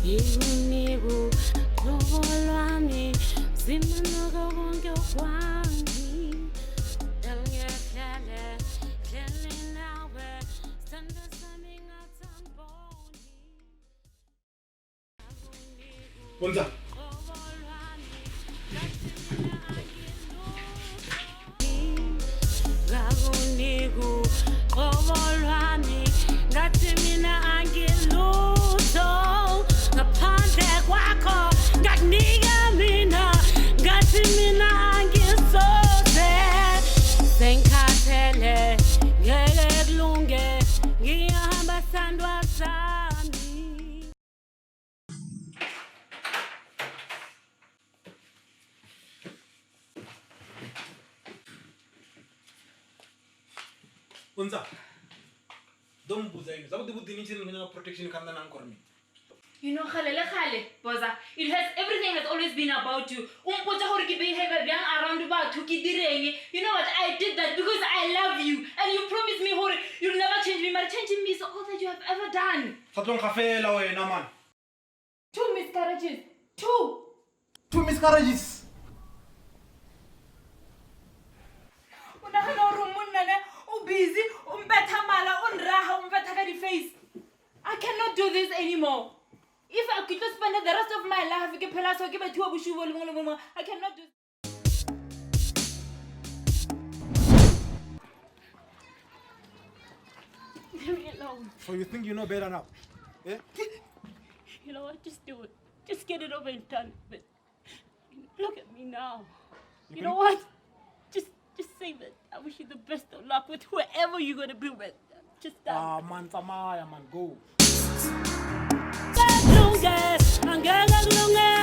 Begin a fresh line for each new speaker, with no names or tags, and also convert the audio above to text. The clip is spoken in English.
Ngikunika uhlobo lwami zimanoka konke kwami Ngiyahlala nawe sithando sami ngathamboni
Bonza.
Ngakunika uhlobo lwami ngathi mina angilutho ngaphandle kwakho ngakunika mina ngathi mina angisoze sengikhathele ngeke kulunge ngiyahamba sandwa sami
Bonza. Don't buza yini. Zakuthi budini chini ngina protection kanda na nkormi.
You know, Khale, Boza, everything has always been about you. Umpota hore ke behave byang around batho ke direng. You know what? I did that because I love you and you promised me hore you'll never change me. But changing me is all that you have ever done.
Fatlong khafela wena man.
2 miscarriages. 2.
2 miscarriages.
Unahana hore monna ne o busy, umpetha mala, unraha, umpetha ka di face. I cannot do this anymore. If I could just spend the rest of my life, I cannot do.
Leave me alone.
So you think you know better now? Eh?
You know what? Just do it. Just get it over and done with. Look at me now. You know what? Just say that. I wish you the best of luck with whoever you're gonna be with. Just that.
Man, Tamaya, man, go.
Angeka kulunge